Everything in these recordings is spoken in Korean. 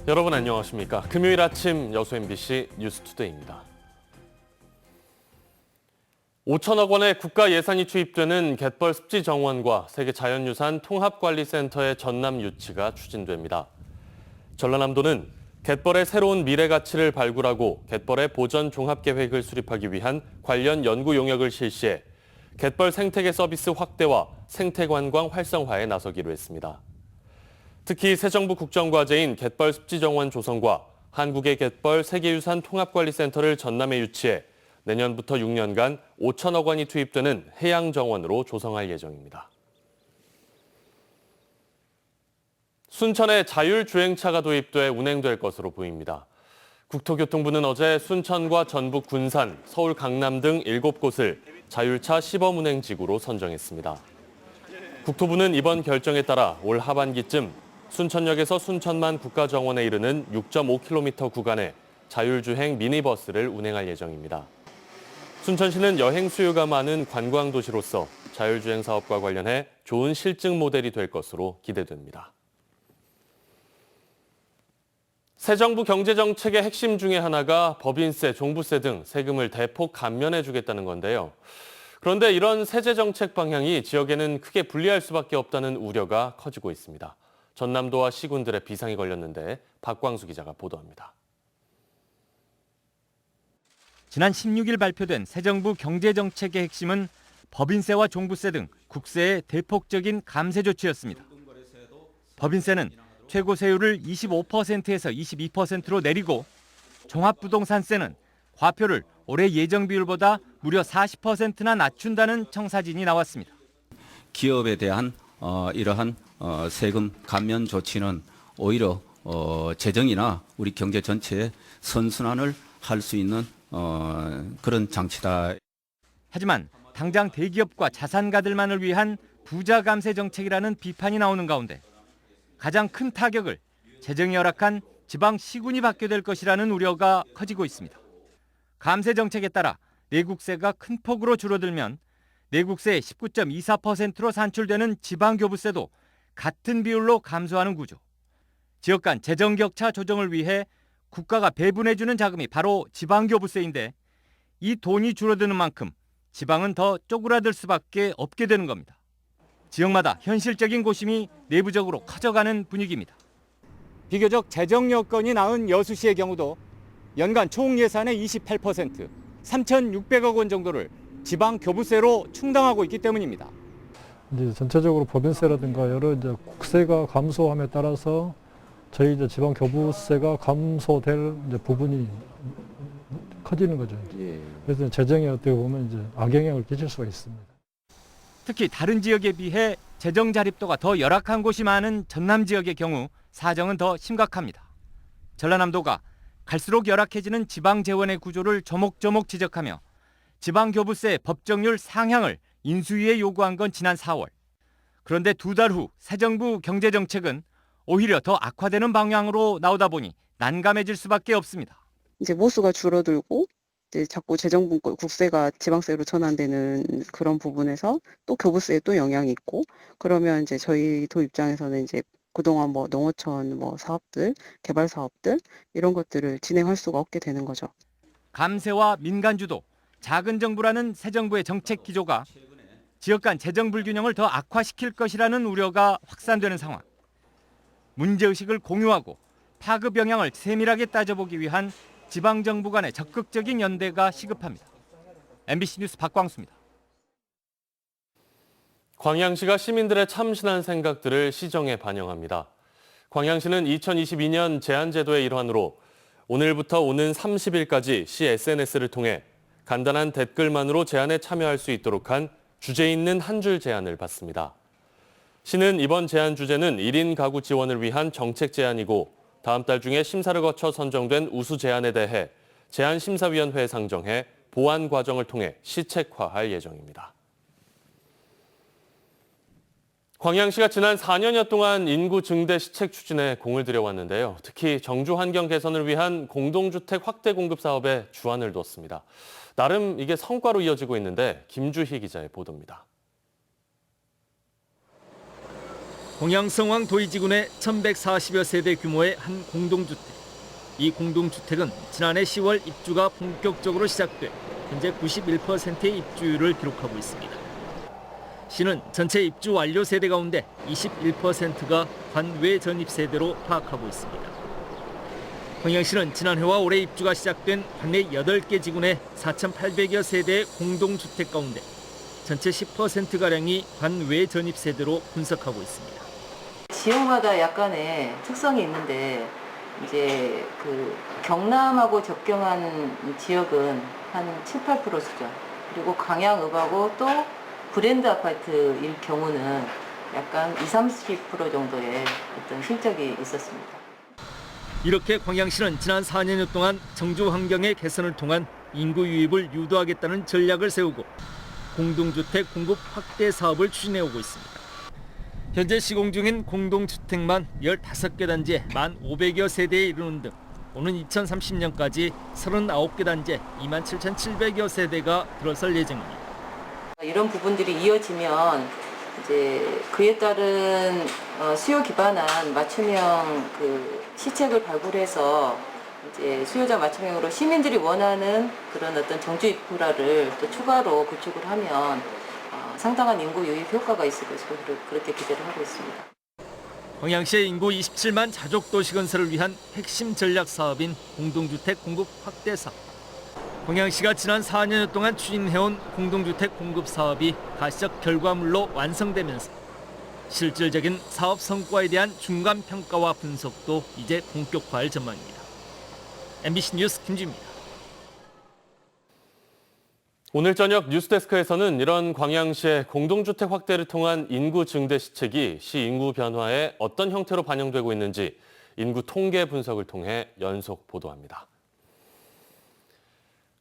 여러분 안녕하십니까? 금요일 아침 여수 MBC 뉴스투데이입니다. 5천억 원의 국가 예산이 투입되는 갯벌 습지 정원과 세계자연유산 통합관리센터의 전남 유치가 추진됩니다. 전라남도는 갯벌의 새로운 미래 가치를 발굴하고 갯벌의 보전 종합계획을 수립하기 위한 관련 연구 용역을 실시해 갯벌 생태계 서비스 확대와 생태관광 활성화에 나서기로 했습니다. 특히 새 정부 국정과제인 갯벌 습지정원 조성과 한국의 갯벌 세계유산 통합관리센터를 전남에 유치해 내년부터 6년간 5천억 원이 투입되는 해양정원으로 조성할 예정입니다. 순천에 자율주행차가 도입돼 운행될 것으로 보입니다. 국토교통부는 어제 순천과 전북 군산, 서울 강남 등 7곳을 자율차 시범 운행지구로 선정했습니다. 국토부는 이번 결정에 따라 올 하반기쯤 순천역에서 순천만 국가정원에 이르는 6.5km 구간에 자율주행 미니버스를 운행할 예정입니다. 순천시는 여행 수요가 많은 관광도시로서 자율주행 사업과 관련해 좋은 실증 모델이 될 것으로 기대됩니다. 새 정부 경제정책의 핵심 중에 하나가 법인세, 종부세 등 세금을 대폭 감면해주겠다는 건데요. 그런데 이런 세제 정책 방향이 지역에는 크게 불리할 수밖에 없다는 우려가 커지고 있습니다. 전남도와 시군들의 비상이 걸렸는데 박광수 기자가 보도합니다. 지난 16일 발표된 새 정부 경제정책의 핵심은 법인세와 종부세 등 국세의 대폭적인 감세 조치였습니다. 법인세는 최고 세율을 25%에서 22%로 내리고 종합부동산세는 과표를 올해 예정 비율보다 무려 40%나 낮춘다는 청사진이 나왔습니다. 기업에 대한 이러한 세금 감면 조치는 오히려 재정이나 우리 경제 전체의 선순환을 할 수 있는 그런 장치다. 하지만 당장 대기업과 자산가들만을 위한 부자 감세 정책이라는 비판이 나오는 가운데 가장 큰 타격을 재정이 열악한 지방 시군이 받게 될 것이라는 우려가 커지고 있습니다. 감세 정책에 따라 내국세가 큰 폭으로 줄어들면 내국세의 19.24%로 산출되는 지방교부세도 같은 비율로 감소하는 구조. 지역 간 재정 격차 조정을 위해 국가가 배분해주는 자금이 바로 지방교부세인데 이 돈이 줄어드는 만큼 지방은 더 쪼그라들 수밖에 없게 되는 겁니다. 지역마다 현실적인 고심이 내부적으로 커져가는 분위기입니다. 비교적 재정 여건이 나은 여수시의 경우도 연간 총 예산의 28%, 3,600억 원 정도를 지방 교부세로 충당하고 있기 때문입니다. 이제 전체적으로 법인세라든가 여러 이제 국세가 감소함에 따라서 저희 이제 지방 교부세가 감소될 이제 부분이 커지는 거죠. 그래서 재정에 어떻게 보면 이제 악영향을 끼칠 수가 있습니다. 특히 다른 지역에 비해 재정 자립도가 더 열악한 곳이 많은 전남 지역의 경우 사정은 더 심각합니다. 전라남도가 갈수록 열악해지는 지방 재원의 구조를 조목조목 지적하며 지방교부세 법정률 상향을 인수위에 요구한 건 지난 4월. 그런데 2달 후 새 정부 경제정책은 오히려 더 악화되는 방향으로 나오다 보니 난감해질 수밖에 없습니다. 이제 모수가 줄어들고 이제 자꾸 재정분권 국세가 지방세로 전환되는 그런 부분에서 또 교부세에 또 영향이 있고 그러면 이제 저희도 입장에서는 이제 그동안 뭐 농어촌 뭐 사업들, 개발 사업들 이런 것들을 진행할 수가 없게 되는 거죠. 감세와 민간주도, 작은 정부라는 새 정부의 정책 기조가 지역 간 재정 불균형을 더 악화시킬 것이라는 우려가 확산되는 상황. 문제의식을 공유하고 파급 영향을 세밀하게 따져보기 위한 지방정부 간의 적극적인 연대가 시급합니다. MBC 뉴스 박광수입니다. 광양시가 시민들의 참신한 생각들을 시정에 반영합니다. 광양시는 2022년 제안제도의 일환으로 오늘부터 오는 30일까지 시 SNS를 통해 간단한 댓글만으로 제안에 참여할 수 있도록 한 주제 있는 한 줄 제안을 받습니다. 시는 이번 제안 주제는 1인 가구 지원을 위한 정책 제안이고 다음 달 중에 심사를 거쳐 선정된 우수 제안에 대해 제안심사위원회에 상정해 보완 과정을 통해 시책화할 예정입니다. 광양시가 지난 4년여 동안 인구 증대 시책 추진에 공을 들여왔는데요. 특히 정주 환경 개선을 위한 공동주택 확대 공급 사업에 주안을 뒀습니다. 나름 이게 성과로 이어지고 있는데 김주희 기자의 보도입니다. 공양성황 도이지군의 1140여 세대 규모의 한 공동주택. 이 공동주택은 지난해 10월 입주가 본격적으로 시작돼 현재 91%의 입주율을 기록하고 있습니다. 시는 전체 입주 완료 세대 가운데 21%가 관외 전입 세대로 파악하고 있습니다. 광양시는 지난해와 올해 입주가 시작된 관내 8개 지군의 4,800여 세대의 공동주택 가운데 전체 10%가량이 관외 전입 세대로 분석하고 있습니다. 지역마다 약간의 특성이 있는데 이제 그 경남하고 접경한 지역은 한 7, 8% 수준. 그리고 광양읍하고 또 브랜드 아파트일 경우는 약간 20, 30% 정도의 어떤 실적이 있었습니다. 이렇게 광양시는 지난 4년여 동안 정주 환경의 개선을 통한 인구 유입을 유도하겠다는 전략을 세우고 공동주택 공급 확대 사업을 추진해오고 있습니다. 현재 시공 중인 공동주택만 15개 단지에 1,500여 세대에 이르는 등 오는 2030년까지 39개 단지에 27,700여 세대가 들어설 예정입니다. 이런 부분들이 이어지면 이제 그에 따른 수요 기반한 맞춤형 그 시책을 발굴해서 이제 수요자 맞춤형으로 시민들이 원하는 그런 어떤 정주 인프라를 또 추가로 구축을 하면 상당한 인구 유입 효과가 있을 것으로 그렇게 기대를 하고 있습니다. 광양시의 인구 27만 자족 도시 건설을 위한 핵심 전략 사업인 공동주택 공급 확대 사업. 광양시가 지난 4년 동안 추진해온 공동주택 공급 사업이 가시적 결과물로 완성되면서 실질적인 사업 성과에 대한 중간 평가와 분석도 이제 본격화할 전망입니다. MBC 뉴스 김주입니다. 오늘 저녁 뉴스데스크에서는 이런 광양시의 공동주택 확대를 통한 인구 증대 시책이 시 인구 변화에 어떤 형태로 반영되고 있는지 인구 통계 분석을 통해 연속 보도합니다.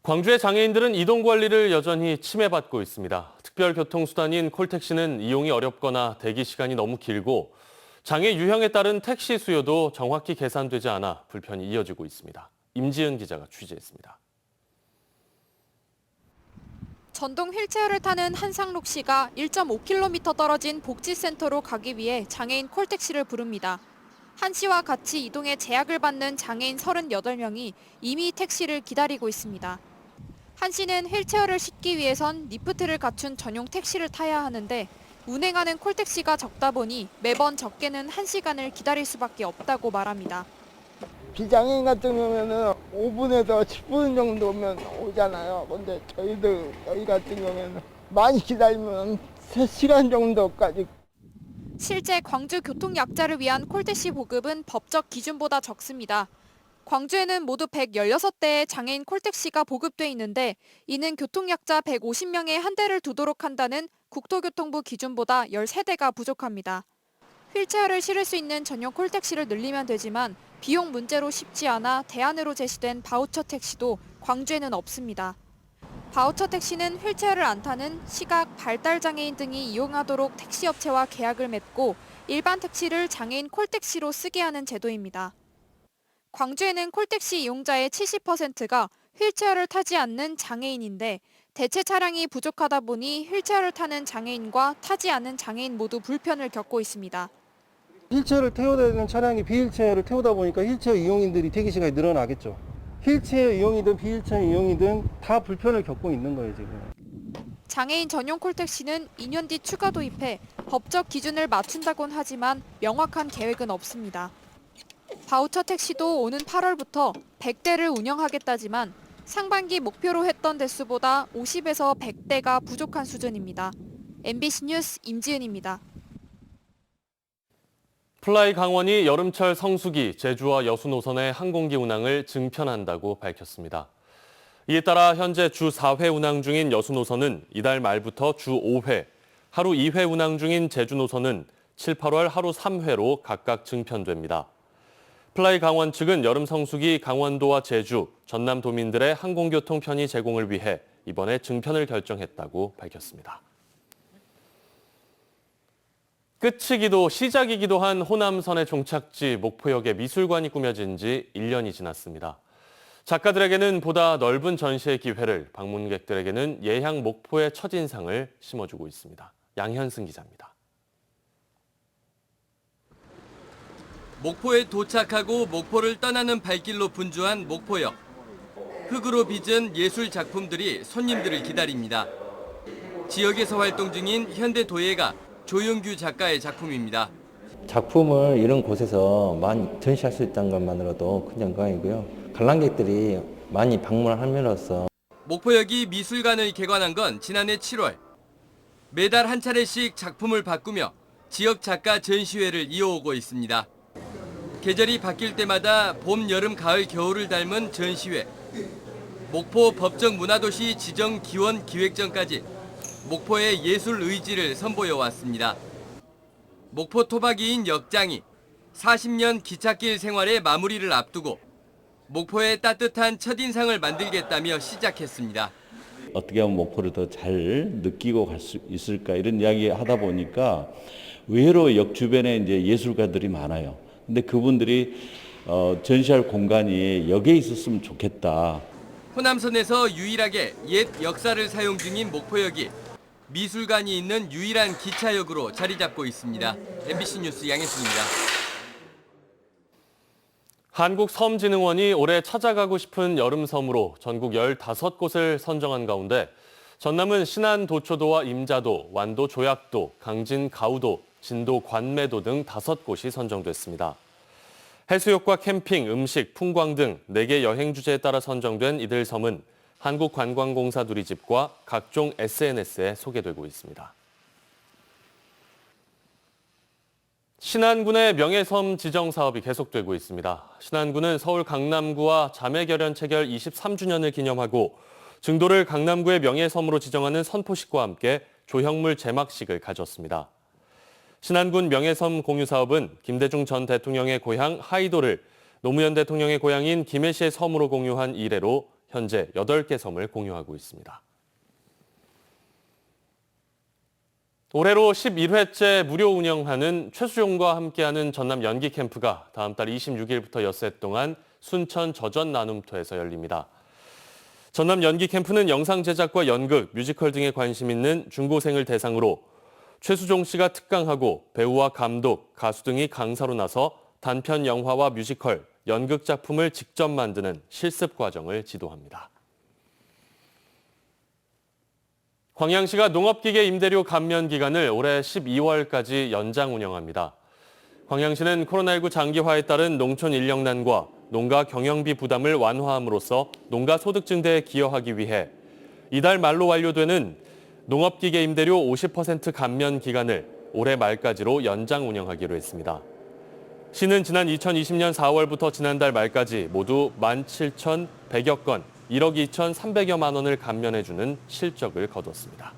광주의 장애인들은 이동 관리를 여전히 침해받고 있습니다. 특별교통수단인 콜택시는 이용이 어렵거나 대기 시간이 너무 길고 장애 유형에 따른 택시 수요도 정확히 계산되지 않아 불편이 이어지고 있습니다. 임지은 기자가 취재했습니다. 전동 휠체어를 타는 한상록 씨가 1.5km 떨어진 복지센터로 가기 위해 장애인 콜택시를 부릅니다. 한 씨와 같이 이동에 제약을 받는 장애인 38명이 이미 택시를 기다리고 있습니다. 한 씨는 휠체어를 싣기 위해선 리프트를 갖춘 전용 택시를 타야 하는데 운행하는 콜택시가 적다 보니 매번 적게는 1시간을 기다릴 수밖에 없다고 말합니다. 비장애인 같은 경우에는 5분에서 10분 정도면 오잖아요. 근데 저희 같은 경우에는 많이 기다리면 3시간 정도까지. 실제 광주 교통약자를 위한 콜택시 보급은 법적 기준보다 적습니다. 광주에는 모두 116대의 장애인 콜택시가 보급돼 있는데 이는 교통약자 150명에 한 대를 두도록 한다는 국토교통부 기준보다 13대가 부족합니다. 휠체어를 실을 수 있는 전용 콜택시를 늘리면 되지만 비용 문제로 쉽지 않아 대안으로 제시된 바우처 택시도 광주에는 없습니다. 바우처 택시는 휠체어를 안 타는 시각, 발달 장애인 등이 이용하도록 택시업체와 계약을 맺고 일반 택시를 장애인 콜택시로 쓰게 하는 제도입니다. 광주에는 콜택시 이용자의 70%가 휠체어를 타지 않는 장애인인데 대체 차량이 부족하다 보니 휠체어를 타는 장애인과 타지 않는 장애인 모두 불편을 겪고 있습니다. 휠체어를 태워야 되는 차량이 비휠체어를 태우다 보니까 휠체어 이용인들이 대기 시간이 늘어나겠죠. 휠체어 이용이든 비휠체어 이용이든 다 불편을 겪고 있는 거예요, 지금. 장애인 전용 콜택시는 2년 뒤 추가 도입해 법적 기준을 맞춘다곤 하지만 명확한 계획은 없습니다. 바우처 택시도 오는 8월부터 100대를 운영하겠다지만 상반기 목표로 했던 대수보다 50에서 100대가 부족한 수준입니다. MBC 뉴스 임지은입니다. 플라이 강원이 여름철 성수기 제주와 여수 노선의 항공기 운항을 증편한다고 밝혔습니다. 이에 따라 현재 주 4회 운항 중인 여수 노선은 이달 말부터 주 5회, 하루 2회 운항 중인 제주 노선은 7, 8월 하루 3회로 각각 증편됩니다. 플라이 강원 측은 여름 성수기 강원도와 제주, 전남 도민들의 항공교통 편의 제공을 위해 이번에 증편을 결정했다고 밝혔습니다. 끝이기도 시작이기도 한 호남선의 종착지 목포역에 미술관이 꾸며진 지 1년이 지났습니다. 작가들에게는 보다 넓은 전시의 기회를, 방문객들에게는 예향 목포의 첫인상을 심어주고 있습니다. 양현승 기자입니다. 목포에 도착하고 목포를 떠나는 발길로 분주한 목포역. 흙으로 빚은 예술 작품들이 손님들을 기다립니다. 지역에서 활동 중인 현대도예가 조용규 작가의 작품입니다. 작품을 이런 곳에서 많이 전시할 수 있다는 것만으로도 큰 영광이고요. 관람객들이 많이 방문함으로써 목포역이 미술관을 개관한 건 지난해 7월. 매달 한 차례씩 작품을 바꾸며 지역 작가 전시회를 이어오고 있습니다. 계절이 바뀔 때마다 봄, 여름, 가을, 겨울을 닮은 전시회. 목포 법정 문화도시 지정 기원 기획전까지 목포의 예술 의지를 선보여 왔습니다. 목포 토박이인 역장이 40년 기찻길 생활의 마무리를 앞두고 목포의 따뜻한 첫인상을 만들겠다며 시작했습니다. 어떻게 하면 목포를 더 잘 느끼고 갈 수 있을까 이런 이야기 하다 보니까 의외로 역 주변에 이제 예술가들이 많아요. 근데 그분들이 전시할 공간이 역에 있었으면 좋겠다. 호남선에서 유일하게 옛 역사를 사용 중인 목포역이 미술관이 있는 유일한 기차역으로 자리 잡고 있습니다. MBC 뉴스 양혜순입니다. 한국섬진흥원이 올해 찾아가고 싶은 여름섬으로 전국 15곳을 선정한 가운데 전남은 신안 도초도와 임자도, 완도 조약도, 강진 가우도, 진도 관매도 등 5곳이 선정됐습니다. 해수욕과 캠핑, 음식, 풍광 등 4개 여행 주제에 따라 선정된 이들 섬은 한국관광공사 누리집과 각종 SNS에 소개되고 있습니다. 신안군의 명예섬 지정 사업이 계속되고 있습니다. 신안군은 서울 강남구와 자매결연 체결 23주년을 기념하고 증도를 강남구의 명예섬으로 지정하는 선포식과 함께 조형물 제막식을 가졌습니다. 신안군 명예섬 공유 사업은 김대중 전 대통령의 고향 하이도를 노무현 대통령의 고향인 김해시의 섬으로 공유한 이래로 현재 8개 섬을 공유하고 있습니다. 올해로 11회째 무료 운영하는 최수종과 함께하는 전남 연기 캠프가 다음 달 26일부터 엿새 동안 순천 저전 나눔터에서 열립니다. 전남 연기 캠프는 영상 제작과 연극, 뮤지컬 등에 관심 있는 중고생을 대상으로 최수종 씨가 특강하고 배우와 감독, 가수 등이 강사로 나서 단편 영화와 뮤지컬, 연극 작품을 직접 만드는 실습 과정을 지도합니다. 광양시가 농업기계 임대료 감면 기간을 올해 12월까지 연장 운영합니다. 광양시는 코로나19 장기화에 따른 농촌 인력난과 농가 경영비 부담을 완화함으로써 농가 소득 증대에 기여하기 위해 이달 말로 완료되는 농업기계 임대료 50% 감면 기간을 올해 말까지로 연장 운영하기로 했습니다. 시는 지난 2020년 4월부터 지난달 말까지 모두 17,100여 건, 1억 2,300여만 원을 감면해주는 실적을 거뒀습니다.